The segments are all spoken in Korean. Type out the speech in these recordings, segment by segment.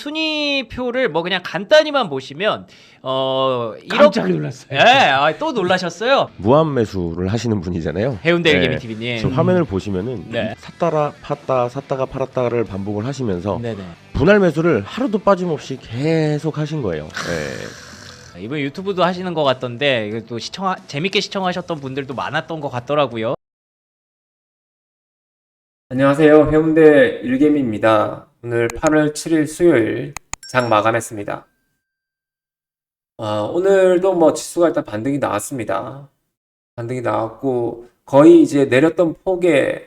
순위표를 뭐 그냥 간단히만 보시면 깜짝 놀랐어요. 예, 또 놀라셨어요. 무한 매수를 하시는 분이잖아요. 해운대 네. 일개미 TV님. 지금 화면을 보시면은 네. 샀다가 팠다 샀다가 팔았다를 반복을 하시면서 네네. 분할 매수를 하루도 빠짐없이 계속 하신 거예요. 네. 이번 유튜브도 하시는 것 같던데 이거 또 재밌게 시청하셨던 분들도 많았던 것 같더라고요. 안녕하세요. 해운대 일개미입니다. 오늘 8월 7일 수요일 장 마감했습니다. 오늘도 뭐 지수가 일단 반등이 나왔습니다. 반등이 나왔고 거의 이제 내렸던 폭에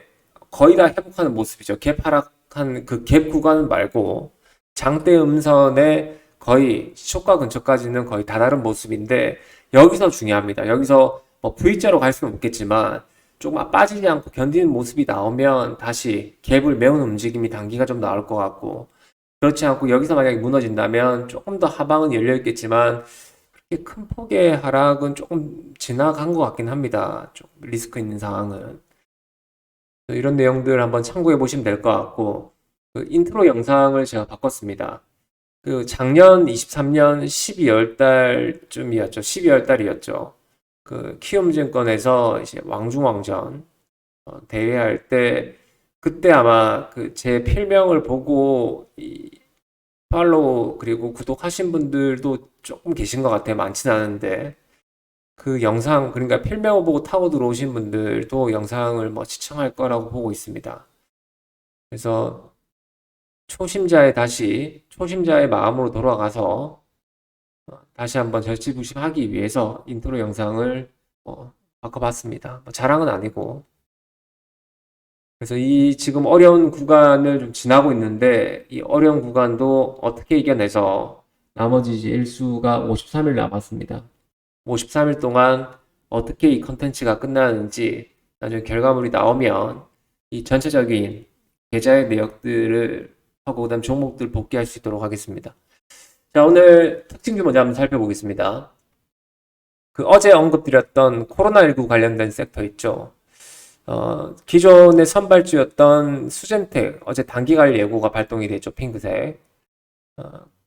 거의 다 회복하는 모습이죠. 갭 하락한 그 갭 구간 말고 장대 음선에 거의 시초가 근처까지는 거의 다다른 모습인데 여기서 중요합니다. 여기서 뭐 V자로 갈 수는 없겠지만 조금 빠지지 않고 견디는 모습이 나오면 다시 갭을 메우는 움직임이 단기가 좀 나올 것 같고, 그렇지 않고 여기서 만약에 무너진다면 조금 더 하방은 열려 있겠지만 그렇게 큰 폭의 하락은 조금 지나간 것 같긴 합니다. 좀 리스크 있는 상황은. 이런 내용들 한번 참고해 보시면 될 것 같고, 그 인트로 영상을 제가 바꿨습니다. 그 작년 23년 12월 달쯤이었죠. 12월 달이었죠. 그 키움증권에서 이제 왕중왕전 대회할 때 그때 아마 그 제 필명을 보고 팔로우 그리고 구독하신 분들도 조금 계신 것 같아요. 많진 않은데 그 영상, 그러니까 필명을 보고 타고 들어오신 분들도 영상을 뭐 시청할 거라고 보고 있습니다. 그래서 초심자의 마음으로 돌아가서 다시 한번 절치부심하기 위해서 인트로 영상을 바꿔봤습니다. 자랑은 아니고. 그래서 이 지금 어려운 구간을 좀 지나고 있는데 이 어려운 구간도 어떻게 이겨내서 나머지 이제 일수가 53일 남았습니다. 53일 동안 어떻게 이 컨텐츠가 끝나는지 나중에 결과물이 나오면 이 전체적인 계좌의 내역들을 하고 그다음 종목들 복귀할 수 있도록 하겠습니다. 자, 오늘 특징주 먼저 한번 살펴보겠습니다. 그 어제 언급드렸던 코로나19 관련된 섹터 있죠. 기존의 선발주였던 수젠텍, 어제 단기갈 예고가 발동이 됐죠. 핑크색.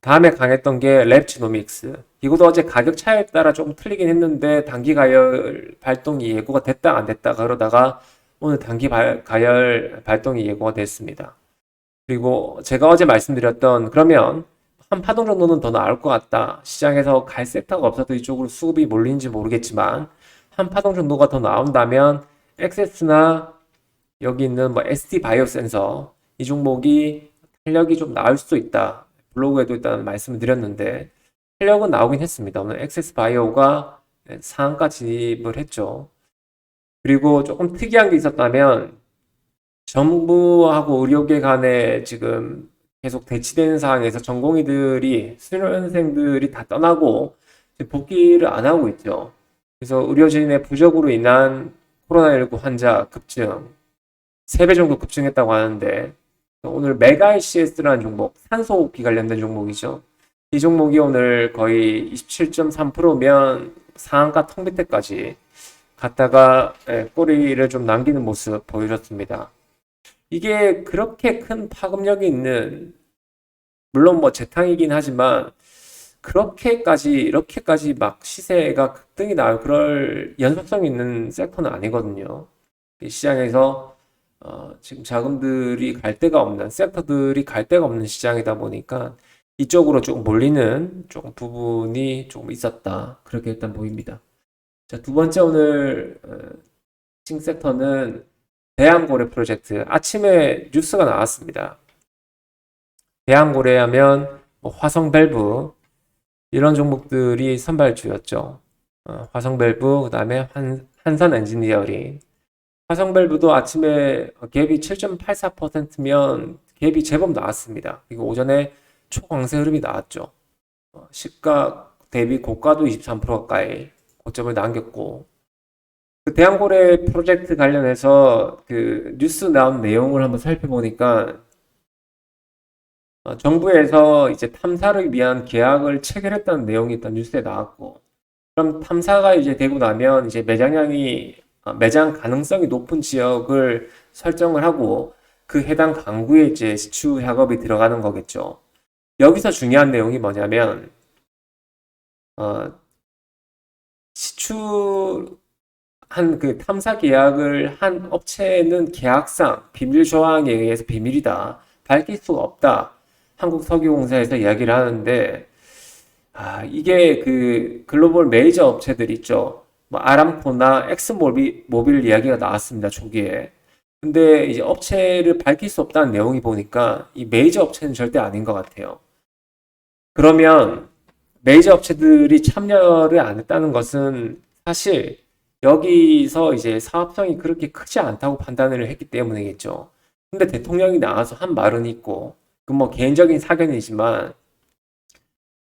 다음에 강했던 게 랩지노믹스. 이것도 어제 가격 차이에 따라 조금 틀리긴 했는데 단기가열 발동이 예고가 됐다 안 됐다 그러다가 오늘 단기가열 발동이 예고가 됐습니다. 그리고 제가 어제 말씀드렸던 그러면 한 파동 정도는 더 나올 것 같다. 시장에서 갈 섹터가 없어도 이쪽으로 수급이 몰리는지 모르겠지만 한 파동 정도가 더 나온다면 엑세스나 여기 있는 뭐 ST 바이오 센서 이 종목이 탄력이 좀 나올 수도 있다. 블로그에도 일단 말씀을 드렸는데 탄력은 나오긴 했습니다. 오늘 엑세스 바이오가 상한가 진입을 했죠. 그리고 조금 특이한 게 있었다면 정부하고 의료계 간에 지금 계속 대치되는 상황에서 전공의들이 수련생들이 다 떠나고 복귀를 안 하고 있죠. 그래서 의료진의 부족으로 인한 코로나19 환자 급증 3배 정도 급증했다고 하는데 오늘 메가ICS라는 종목, 산소호흡기 관련된 종목이죠. 이 종목이 오늘 거의 27.3%면 상한가 턱 밑에까지 갔다가 꼬리를 좀 남기는 모습 보여줬습니다. 이게 그렇게 큰 파급력이 있는, 물론 뭐 재탕이긴 하지만 이렇게까지 막 시세가 급등이 나올 그럴 연속성 있는 섹터는 아니거든요. 시장에서 지금 자금들이 갈 데가 없는 섹터들이 갈 데가 없는 시장이다 보니까 이쪽으로 조금 몰리는 조금 부분이 조금 있었다. 그렇게 일단 보입니다. 자, 두 번째 오늘 특징 섹터는 대한고래 프로젝트. 아침에 뉴스가 나왔습니다. 대한고래 하면 뭐 화성밸브 이런 종목들이 선발주였죠. 화성밸브 그다음에 한산엔지니어링. 화성밸브도 아침에 갭이 7.84%면 갭이 제법 나왔습니다. 그리고 오전에 초강세 흐름이 나왔죠. 시가 대비 고가도 23% 가까이 고점을 남겼고, 그 대한고래 프로젝트 관련해서 그 뉴스 나온 내용을 한번 살펴보니까 정부에서 이제 탐사를 위한 계약을 체결했다는 내용이 일단 뉴스에 나왔고, 그럼 탐사가 이제 되고 나면 이제 매장 가능성이 높은 지역을 설정을 하고 그 해당 강구에 이제 시추 작업이 들어가는 거겠죠. 여기서 중요한 내용이 뭐냐면 시추한 그 탐사 계약을 한 업체는 계약상 비밀 조항에 의해서 비밀이다. 밝힐 수가 없다. 한국석유공사에서 이야기를 하는데 이게 그 글로벌 메이저 업체들 있죠. 뭐 아람코나 엑스모빌 이야기가 나왔습니다. 초기에. 근데 이제 업체를 밝힐 수 없다는 내용이 보니까 이 메이저 업체는 절대 아닌 것 같아요. 그러면 메이저 업체들이 참여를 안 했다는 것은 사실 여기서 이제 사업성이 그렇게 크지 않다고 판단을 했기 때문이겠죠. 근데 대통령이 나와서 한 말은 있고, 그 뭐 개인적인 사견이지만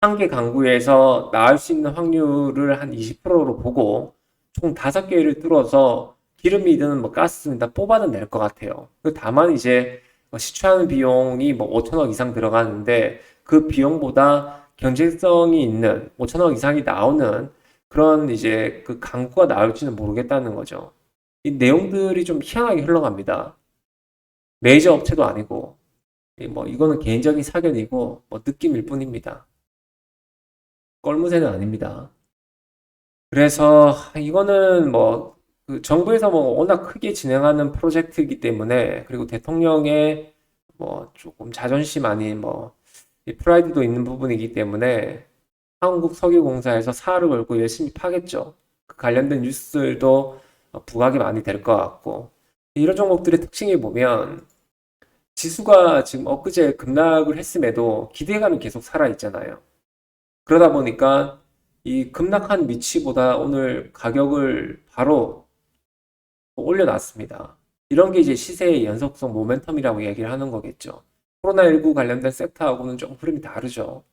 한 개 강구에서 나올 수 있는 확률을 한 20%로 보고 총 5개를 뚫어서 기름이든 뭐 가스든 다 뽑아는 낼 것 같아요. 다만 이제 시추하는 비용이 뭐 5천억 이상 들어가는데 그 비용보다 경제성이 있는 5천억 이상이 나오는 그런 이제 그 강구가 나올지는 모르겠다는 거죠. 이 내용들이 좀 희한하게 흘러갑니다. 메이저 업체도 아니고 뭐 이거는 개인적인 사견이고 뭐 느낌일 뿐입니다. 껄무새는 아닙니다. 그래서 이거는 뭐 그 정부에서 뭐 워낙 크게 진행하는 프로젝트이기 때문에 그리고 대통령의 뭐 조금 자존심 아닌 뭐 이 프라이드도 있는 부분이기 때문에 한국석유공사에서 사활을 걸고 열심히 파겠죠. 그 관련된 뉴스들도 부각이 많이 될 것 같고 이런 종목들의 특징이 보면 지수가 지금 엊그제 급락을 했음에도 기대감이 계속 살아있잖아요. 그러다 보니까 이 급락한 위치보다 오늘 가격을 바로 올려놨습니다. 이런 게 이제 시세의 연속성 모멘텀이라고 얘기를 하는 거겠죠. 코로나19 관련된 섹터하고는 조금 흐름이 다르죠.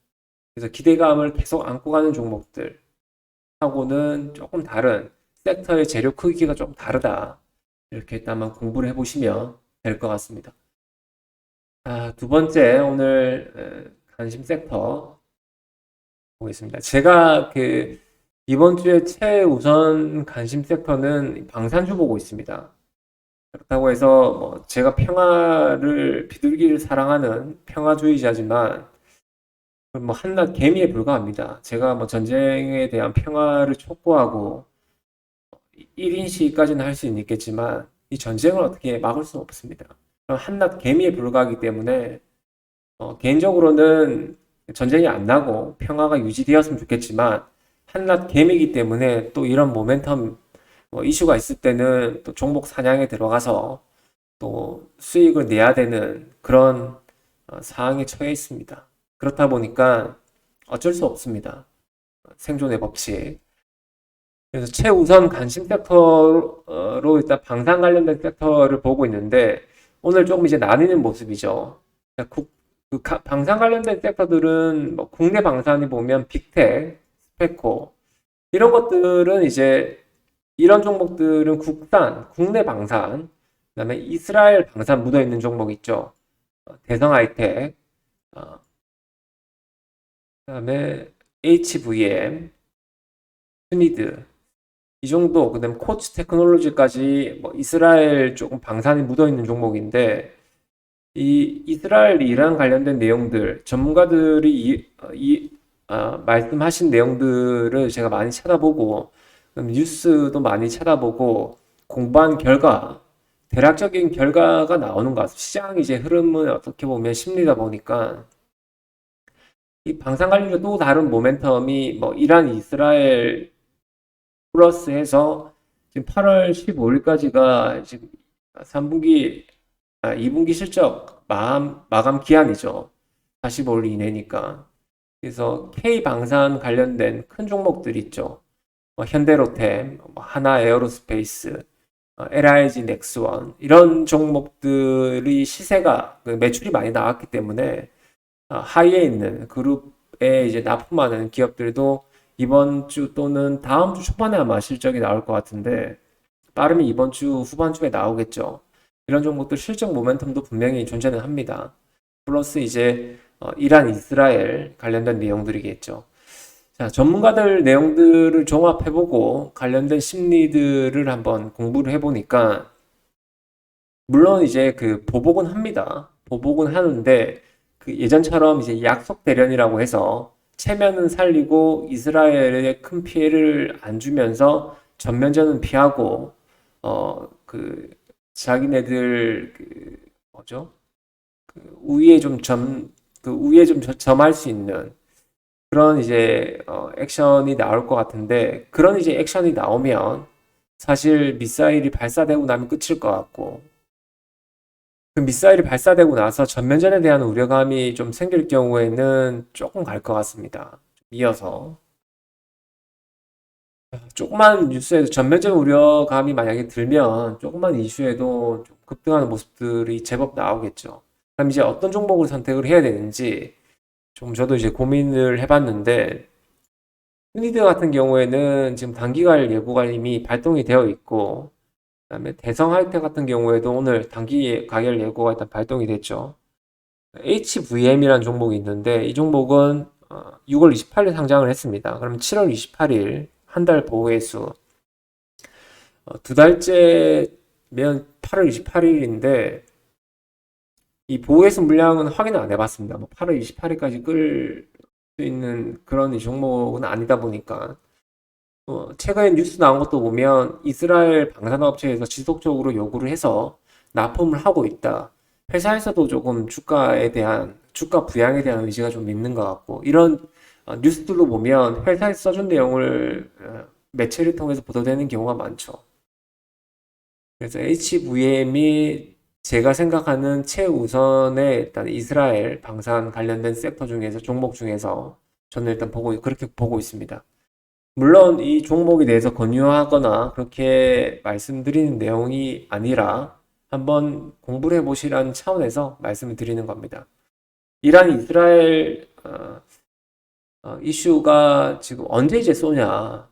그래서 기대감을 계속 안고 가는 종목들하고는 조금 다른 섹터의 재료 크기가 조금 다르다. 이렇게 일단 한번 공부를 해보시면 될 것 같습니다. 두 번째 오늘 관심 섹터 보겠습니다. 제가 그 이번 주에 최우선 관심 섹터는 방산주 보고 있습니다. 그렇다고 해서 뭐 제가 평화를 비둘기를 사랑하는 평화주의자지만 뭐 한낱 개미에 불과합니다. 제가 뭐 전쟁에 대한 평화를 촉구하고 1인 시위까지는 할 수는 있겠지만 이 전쟁을 어떻게 막을 수는 없습니다. 한낱 개미에 불과하기 때문에 개인적으로는 전쟁이 안 나고 평화가 유지되었으면 좋겠지만 한낱 개미이기 때문에 또 이런 모멘텀 이슈가 있을 때는 또 종목 사냥에 들어가서 또 수익을 내야 되는 그런 상황에 처해 있습니다. 그렇다 보니까 어쩔 수 없습니다. 생존의 법칙. 그래서 최우선 관심 섹터로 일단 방산 관련된 섹터를 보고 있는데 오늘 조금 이제 나뉘는 모습이죠. 방산 관련된 섹터들은 뭐 국내 방산이 보면 빅텍, 스페코 이런 것들은 이제 이런 종목들은 국내 방산, 그다음에 이스라엘 방산 묻어 있는 종목 있죠. 대성 하이텍, 그다음에 HVM, 스미드 이 정도, 그다음 코츠 테크놀로지까지 뭐 이스라엘 조금 방산이 묻어 있는 종목인데 이 이스라엘 이란 관련된 내용들 전문가들이 말씀하신 내용들을 제가 많이 찾아보고 뉴스도 많이 찾아보고 공부한 결과 대략적인 결과가 나오는 것 같습니다. 시장 이제 흐름은 어떻게 보면 심리다 보니까 이 방산 관련된 또 다른 모멘텀이 뭐 이란 이스라엘 플러스 해서 지금 8월 15일까지가 지금 2분기 실적 마감 기한이죠. 45일 이내니까. 그래서 K방산 관련된 큰 종목들 있죠. 현대로템, 하나 에어로스페이스, LIG 넥스원 이런 종목들이 시세가 매출이 많이 나왔기 때문에 하위에 있는 그룹에 이제 납품하는 기업들도 이번 주 또는 다음 주 초반에 아마 실적이 나올 것 같은데 빠르면 이번 주 후반주에 나오겠죠. 이런 종목들 실적 모멘텀도 분명히 존재는 합니다. 플러스 이제 이란, 이스라엘 관련된 내용들이겠죠. 자, 전문가들 내용들을 종합해보고 관련된 심리들을 한번 공부를 해보니까 물론 이제 그 보복은 합니다. 보복은 하는데 그 예전처럼 이제 약속 대련이라고 해서 체면은 살리고 이스라엘에 큰 피해를 안 주면서 전면전은 피하고 그 자기네들 그 뭐죠? 그 우위에 좀 점할 수 있는 그런 이제 액션이 나올 것 같은데, 그런 이제 액션이 나오면 사실 미사일이 발사되고 나면 끝일 것 같고, 그 미사일이 발사되고 나서 전면전에 대한 우려감이 좀 생길 경우에는 조금 갈 것 같습니다. 이어서 조그만 뉴스에도 전면전 우려감이 만약에 들면 조그만 이슈에도 좀 급등하는 모습들이 제법 나오겠죠. 그럼 이제 어떤 종목을 선택을 해야 되는지 좀 저도 이제 고민을 해봤는데, 휴니드 같은 경우에는 지금 단기갈 예고가 이미 발동이 되어 있고, 그다음에 대성 하이텍 같은 경우에도 오늘 단기 가결 예고가 일단 발동이 됐죠. HVM이라는 종목이 있는데 이 종목은 6월 28일 상장을 했습니다. 그러면 7월 28일 한 달 보호해수, 두 달째면 8월 28일인데 이 보호해수 물량은 확인을 안 해봤습니다. 뭐 8월 28일까지 끌 수 있는 그런 이 종목은 아니다 보니까 최근에 뉴스 나온 것도 보면 이스라엘 방산업체에서 지속적으로 요구를 해서 납품을 하고 있다. 회사에서도 조금 주가 부양에 대한 의지가 좀 있는 것 같고, 이런 뉴스들로 보면 회사에서 써준 내용을 매체를 통해서 보도되는 경우가 많죠. 그래서 HVM이 제가 생각하는 최우선의 일단 이스라엘 방산 관련된 섹터 중에서, 종목 중에서 저는 일단 그렇게 보고 있습니다. 물론 이 종목에 대해서 권유하거나 그렇게 말씀드리는 내용이 아니라 한번 공부를 해보시라는 차원에서 말씀을 드리는 겁니다. 이란 이스라엘 이슈가 지금 언제 이제 쏘냐?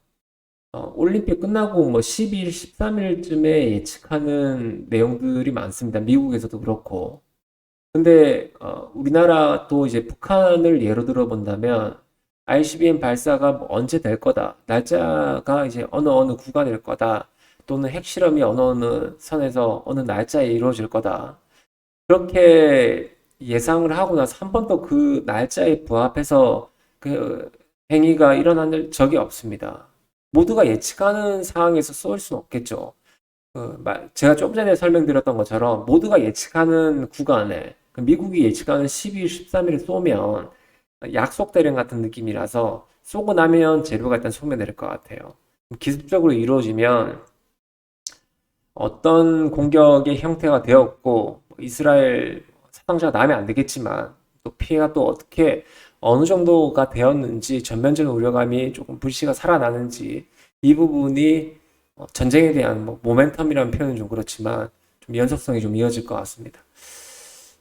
올림픽 끝나고 뭐 12일, 13일쯤에 예측하는 내용들이 많습니다. 미국에서도 그렇고. 근데 우리나라 또 이제 북한을 예로 들어 본다면 ICBM 발사가 뭐 언제 될 거다. 날짜가 이제 어느 구간일 거다. 또는 핵실험이 어느 선에서 어느 날짜에 이루어질 거다. 그렇게 예상을 하고 나서 한 번도 그 날짜에 부합해서 그 행위가 일어난 적이 없습니다. 모두가 예측하는 상황에서 쏠 수는 없겠죠. 제가 좀 전에 설명드렸던 것처럼 모두가 예측하는 구간에, 미국이 예측하는 12일, 13일에 쏘면 약속 대련 같은 느낌이라서 쏘고 나면 재료가 일단 소멸될 것 같아요. 기습적으로 이루어지면 어떤 공격의 형태가 되었고 이스라엘 사상자가 나면 안 되겠지만 또 피해가 또 어떻게 어느 정도가 되었는지, 전면전 우려감이 조금 불씨가 살아나는지, 이 부분이 전쟁에 대한 뭐 모멘텀이라는 표현은 좀 그렇지만 좀 연속성이 좀 이어질 것 같습니다.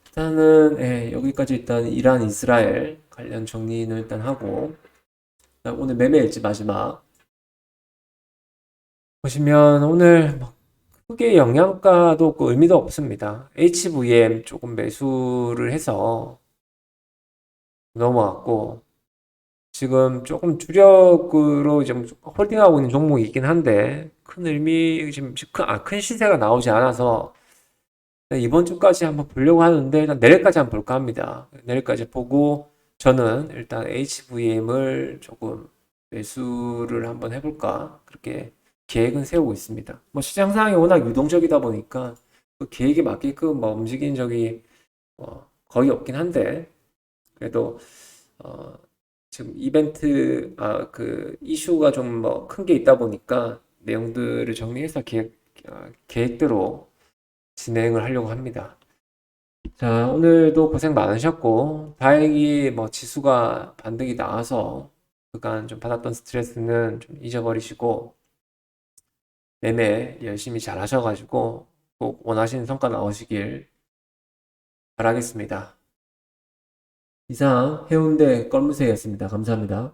일단은 여기까지 일단 이란 이스라엘 관련 정리는 일단 하고, 오늘 매매 일지 마지막 보시면 오늘 뭐 크게 영양가도 없고 의미도 없습니다. HVM 조금 매수를 해서 넘어왔고, 지금 조금 주력으로 좀 홀딩하고 있는 종목이 있긴 한데 큰 의미, 지금 큰 시세가 나오지 않아서 이번 주까지 한번 보려고 하는데 일단 내일까지 한번 볼까 합니다. 내일까지 보고 저는 일단 HVM을 조금 매수를 한번 해볼까, 그렇게 계획은 세우고 있습니다. 뭐 시장 상황이 워낙 유동적이다 보니까 그 계획에 맞게끔 뭐 움직인 적이 거의 없긴 한데, 그래도 지금 이벤트 그 이슈가 좀 뭐 큰 게 있다 보니까 내용들을 정리해서 계획대로 진행을 하려고 합니다. 자, 오늘도 고생 많으셨고, 다행히 뭐 지수가 반등이 나와서 그간 좀 받았던 스트레스는 좀 잊어버리시고 매매 열심히 잘 하셔가지고 꼭 원하시는 성과 나오시길 바라겠습니다. 이상 해운대 껄무새였습니다. 감사합니다.